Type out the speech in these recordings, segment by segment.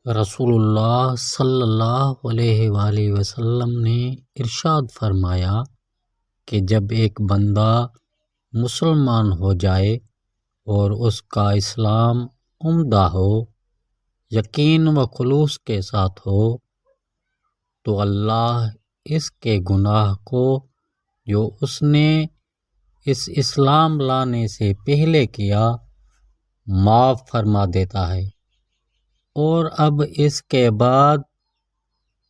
رسول اللہ صلی اللہ علیہ وآلہ وسلم نے ارشاد فرمایا کہ جب ایک بندہ مسلمان ہو جائے اور اس کا اسلام عمدہ ہو، یقین و خلوص کے ساتھ ہو، تو اللہ اس کے گناہ کو جو اس نے اس اسلام لانے سے پہلے کیا معاف فرما دیتا ہے، اور اب اس کے بعد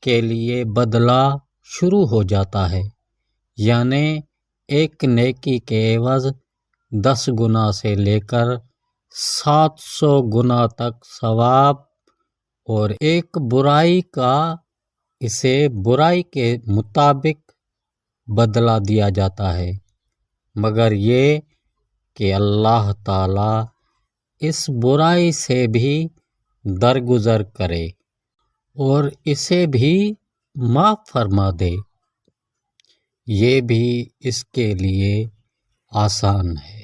کے لیے بدلہ شروع ہو جاتا ہے، یعنی ایک نیکی کے عوض 10 گنا سے لے کر 700 گنا تک ثواب، اور ایک برائی کا اسے برائی کے مطابق بدلہ دیا جاتا ہے، مگر یہ کہ اللہ تعالی اس برائی سے بھی درگزر کرے اور اسے بھی معاف فرما دے، یہ بھی اس کے لیے آسان ہے۔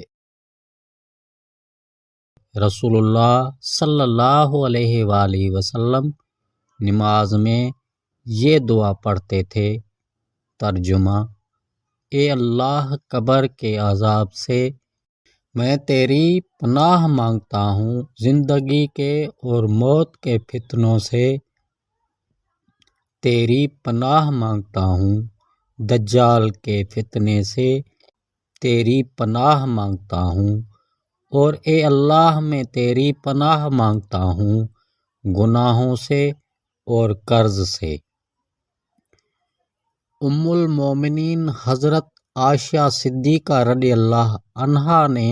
رسول اللہ صلی اللہ علیہ وآلہ وسلم نماز میں یہ دعا پڑھتے تھے، ترجمہ: اے اللہ، قبر کے عذاب سے میں تیری پناہ مانگتا ہوں، زندگی کے اور موت کے فتنوں سے تیری پناہ مانگتا ہوں، دجال کے فتنے سے تیری پناہ مانگتا ہوں، اور اے اللہ میں تیری پناہ مانگتا ہوں گناہوں سے اور قرض سے۔ ام المومنین حضرت عائشہ صدیقہ رضی اللہ عنہا نے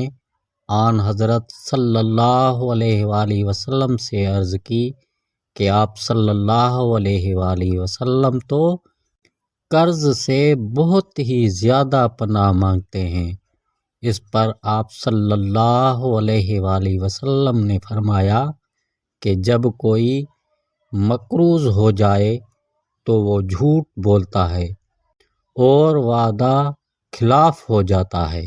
آن حضرت صلی اللہ علیہ وآلہ وسلم سے عرض کی کہ آپ صلی اللہ علیہ وآلہ وسلم تو قرض سے بہت ہی زیادہ پناہ مانگتے ہیں۔ اس پر آپ صلی اللہ علیہ وآلہ وسلم نے فرمایا کہ جب کوئی مقروض ہو جائے تو وہ جھوٹ بولتا ہے اور وعدہ خلاف ہو جاتا ہے۔